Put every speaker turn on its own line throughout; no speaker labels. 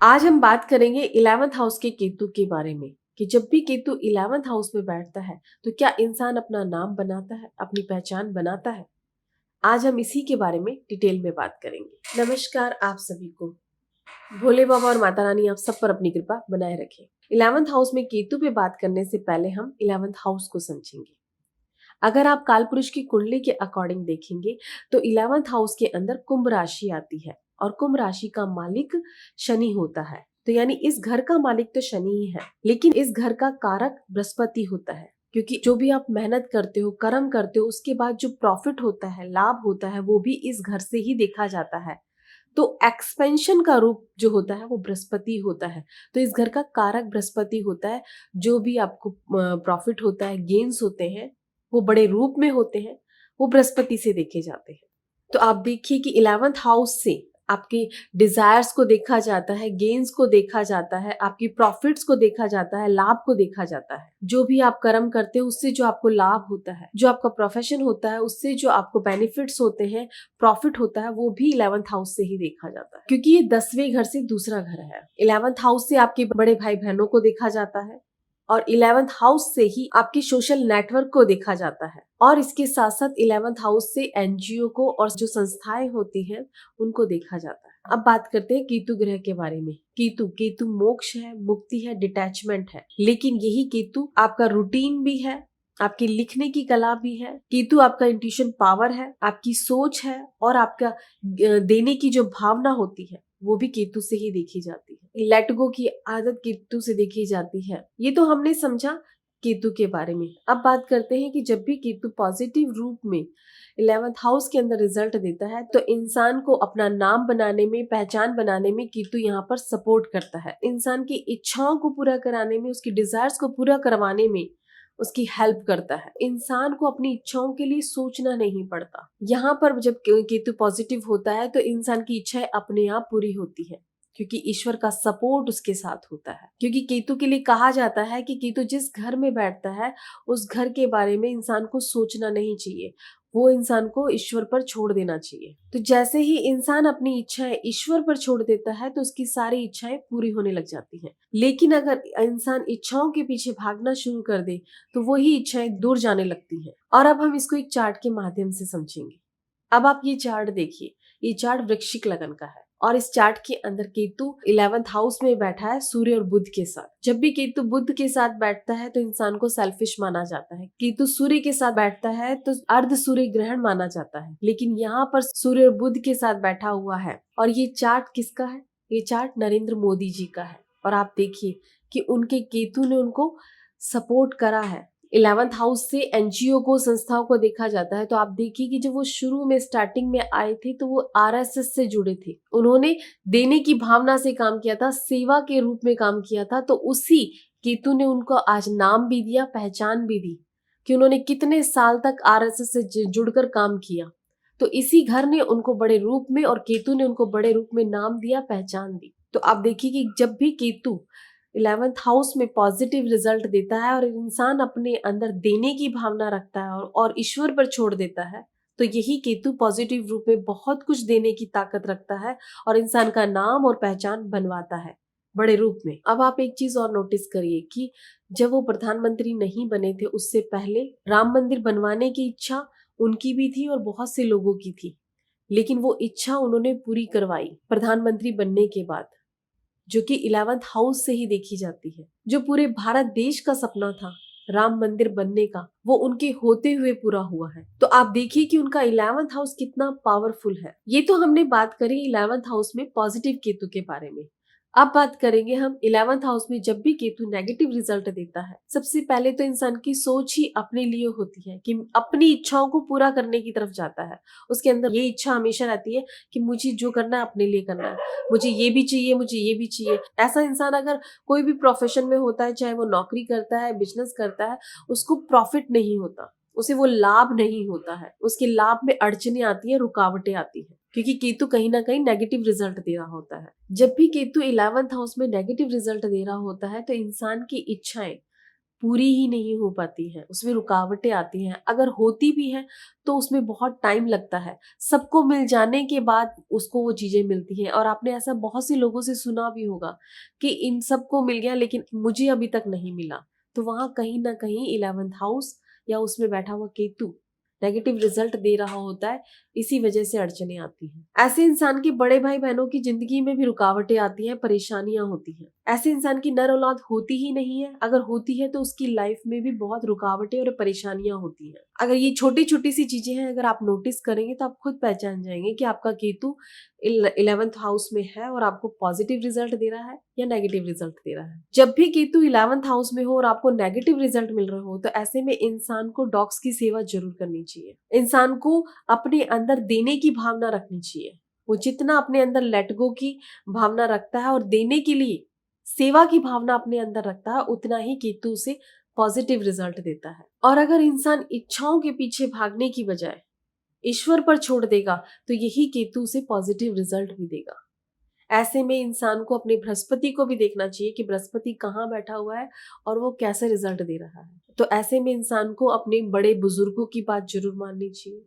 आज हम बात करेंगे 11th हाउस के केतु के बारे में कि जब भी केतु 11th हाउस में बैठता है तो क्या इंसान अपना नाम बनाता है, अपनी पहचान बनाता है। आज हम इसी के बारे में डिटेल में बात करेंगे। नमस्कार आप सभी को। भोले बाबा और माता रानी आप सब पर अपनी कृपा बनाए रखें। 11th हाउस में केतु पे बात करने से पहले हम 11th हाउस को समझेंगे। अगर आप कालपुरुष की कुंडली के अकॉर्डिंग देखेंगे तो 11th हाउस के अंदर कुंभ राशि आती है और कुंभ राशि का मालिक शनि होता है। तो यानी इस घर का मालिक तो शनि ही है, लेकिन इस घर का कारक बृहस्पति होता है, क्योंकि जो भी आप मेहनत करते हो, कर्म करते हो, उसके बाद जो प्रॉफिट होता है, लाभ होता है, वो भी इस घर से ही देखा जाता है। तो एक्सपेंशन का रूप जो होता है वो बृहस्पति होता है। तो इस घर का कारक बृहस्पति होता है। जो भी आपको प्रॉफिट होता है, गेन्स होते हैं, वो बड़े रूप में होते हैं, वो बृहस्पति से देखे जाते हैं। तो आप देखिए कि 11th हाउस से आपके डिजायर्स को देखा जाता है, गेन्स को देखा जाता है, आपकी प्रॉफिट्स को देखा जाता है, लाभ को देखा जाता है। जो भी आप कर्म करते हो उससे जो आपको लाभ होता है, जो आपका प्रोफेशन होता है उससे जो आपको बेनिफिट्स होते हैं, प्रॉफिट होता है, वो भी 11th हाउस से ही देखा जाता है, क्योंकि ये 10वें घर से दूसरा घर है। 11th हाउस से आपके बड़े भाई बहनों को देखा जाता है और 11th हाउस से ही आपकी सोशल नेटवर्क को देखा जाता है। और इसके साथ साथ 11th हाउस से एनजीओ को और जो संस्थाएं होती हैं उनको देखा जाता है। अब बात करते हैं केतु ग्रह के बारे में। केतु केतु मोक्ष है, मुक्ति है, डिटैचमेंट है, लेकिन यही केतु आपका रूटीन भी है, आपकी लिखने की कला भी है। केतु आपका इंट्यूशन पावर है, आपकी सोच है, और आपका देने की जो भावना होती है वो भी केतु से ही देखी जाती है। लेट गो की आदत केतु से देखी जाती है। ये तो हमने समझा केतु के बारे में। अब बात करते हैं कि जब भी केतु पॉजिटिव रूप में 11th हाउस के अंदर रिजल्ट देता है तो इंसान को अपना नाम बनाने में, पहचान बनाने में केतु यहाँ पर सपोर्ट करता है। इंसान की इच्छाओं को पूरा कराने में, उसकी डिजायर्स को पूरा करवाने में उसकी हेल्प करता है। इंसान को अपनी इच्छाओं के लिए सोचना नहीं पड़ता। यहाँ पर जब केतु पॉजिटिव होता है तो इंसान की इच्छाएं अपने आप पूरी होती है, क्योंकि ईश्वर का सपोर्ट उसके साथ होता है। क्योंकि केतु के लिए कहा जाता है कि केतु जिस घर में बैठता है उस घर के बारे में इंसान को सोचना नहीं चाहिए, वो इंसान को ईश्वर पर छोड़ देना चाहिए। तो जैसे ही इंसान अपनी इच्छाएं ईश्वर पर छोड़ देता है तो उसकी सारी इच्छाएं पूरी होने लग जाती हैं। लेकिन अगर इंसान इच्छाओं के पीछे भागना शुरू कर दे तो वही इच्छाएं दूर जाने लगती हैं। और अब हम इसको एक चार्ट के माध्यम से समझेंगे। अब आप ये चार्ट देखिए, ये चार्ट वृश्चिक लगन का है और इस चार्ट के अंदर केतु 11th हाउस में बैठा है सूर्य और बुध के साथ। जब भी केतु बुध के साथ बैठता है तो इंसान को सेल्फिश माना जाता है। केतु सूर्य के साथ बैठता है तो अर्ध सूर्य ग्रहण माना जाता है, लेकिन यहाँ पर सूर्य और बुध के साथ बैठा हुआ है। और ये चार्ट किसका है? ये चार्ट नरेंद्र मोदी जी का है। और आप देखिए कि उनके केतु ने उनको सपोर्ट करा है। 11th हाउस से एनजीओ को, संस्थाओं को देखा जाता है। तो आप देखिए कि जब वो शुरू में स्टार्टिंग में आए थे तो वो आरएसएस से जुड़े थे। उन्होंने देने की भावना से काम किया था, सेवा के रूप में काम किया था। तो उसी केतु ने उनको आज नाम भी दिया, पहचान भी दी कि उन्होंने कितने साल तक आरएसएस से जुड़कर काम किया। तो इसी घर ने उनको बड़े रूप में और केतु ने उनको बड़े रूप में नाम दिया, पहचान दी। तो आप देखिए कि जब भी केतु 11th हाउस में पॉजिटिव रिजल्ट देता है और इंसान अपने अंदर देने की भावना रखता है और ईश्वर पर छोड़ देता है, तो यही केतु पॉजिटिव रूप में बहुत कुछ देने की ताकत रखता है और इंसान का नाम और पहचान बनवाता है बड़े रूप में। अब आप एक चीज और नोटिस करिए कि जब वो प्रधानमंत्री नहीं बने थे उससे पहले राम मंदिर बनवाने की इच्छा उनकी भी थी और बहुत से लोगों की थी, लेकिन वो इच्छा उन्होंने पूरी करवाई प्रधानमंत्री बनने के बाद, जो कि 11th हाउस से ही देखी जाती है। जो पूरे भारत देश का सपना था राम मंदिर बनने का, वो उनके होते हुए पूरा हुआ है। तो आप देखिए कि उनका 11th हाउस कितना पावरफुल है। ये तो हमने बात करी 11th हाउस में पॉजिटिव केतु के बारे में। अब बात करेंगे हम 11th हाउस में जब भी केतु नेगेटिव रिजल्ट देता है। सबसे पहले तो इंसान की सोच ही अपने लिए होती है कि अपनी इच्छाओं को पूरा करने की तरफ जाता है। उसके अंदर ये इच्छा हमेशा रहती है कि मुझे जो करना है अपने लिए करना है, मुझे ये भी चाहिए, मुझे ये भी चाहिए। ऐसा इंसान अगर कोई भी प्रोफेशन में होता है, चाहे वो नौकरी करता है, बिजनेस करता है, उसको प्रॉफिट नहीं होता, उसे वो लाभ नहीं होता है, उसके लाभ में अड़चने आती है, रुकावटें आती है, क्योंकि केतु कहीं ना कहीं नेगेटिव रिजल्ट दे रहा होता है। जब भी केतु 11th हाउस में नेगेटिव रिजल्ट दे रहा होता है तो इंसान की इच्छाएं पूरी ही नहीं हो पाती हैं, उसमें रुकावटें आती हैं। अगर होती भी हैं तो उसमें बहुत टाइम लगता है। सबको मिल जाने के बाद उसको वो चीज़ें मिलती हैं। और आपने ऐसा बहुत से लोगों से सुना भी होगा कि इन सबको मिल गया लेकिन मुझे अभी तक नहीं मिला। तो वहाँ कहीं न कहीं 11th हाउस या उसमें बैठा हुआ केतु नेगेटिव रिजल्ट दे रहा होता है, इसी वजह से अड़चनें आती हैं। ऐसे इंसान के बड़े भाई बहनों की जिंदगी में भी रुकावटें आती हैं, परेशानियां होती हैं। ऐसे इंसान की नर औलाद होती ही नहीं है, अगर होती है तो उसकी लाइफ में भी बहुत रुकावटें और परेशानियां होती हैं। अगर ये छोटी छोटी सी चीजें हैं, अगर आप नोटिस करेंगे तो आप खुद पहचान जाएंगे कि आपका केतु 11th हाउस में है और आपको पॉजिटिव रिजल्ट दे रहा है या नेगेटिव रिजल्ट दे रहा है। जब भी केतु 11th हाउस में हो और आपको नेगेटिव रिजल्ट मिल रहा हो तो ऐसे में इंसान को डॉग्स की सेवा जरूर करनी चाहिए। इंसान को अपने अंदर देने की भावना रखनी चाहिए। वो जितना अपने अंदर लेट गो की भावना रखता है और देने के लिए सेवा की भावना अपने अंदर रखता है, उतना ही केतु से पॉजिटिव रिजल्ट देता है। और अगर इंसान इच्छाओं के पीछे भागने की बजाय ईश्वर पर छोड़ देगा तो यही केतु से पॉजिटिव रिजल्ट भी देगा। ऐसे में इंसान को अपने बृहस्पति को भी देखना चाहिए कि बृहस्पति कहाँ बैठा हुआ है और वो कैसे रिजल्ट दे रहा है। तो ऐसे में इंसान को अपने बड़े बुजुर्गों की बात जरूर माननी चाहिए,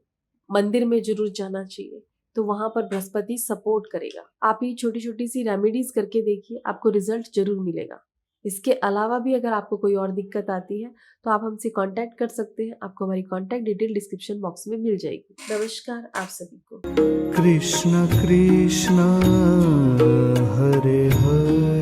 मंदिर में जरूर जाना चाहिए, तो वहां पर बृहस्पति सपोर्ट करेगा। आप ये छोटी छोटी सी रेमेडीज करके देखिए, आपको रिजल्ट जरूर मिलेगा। इसके अलावा भी अगर आपको कोई और दिक्कत आती है तो आप हमसे कांटेक्ट कर सकते हैं। आपको हमारी कांटेक्ट डिटेल डिस्क्रिप्शन बॉक्स में मिल जाएगी। नमस्कार आप सभी को।
कृष्ण कृष्ण हरे हरे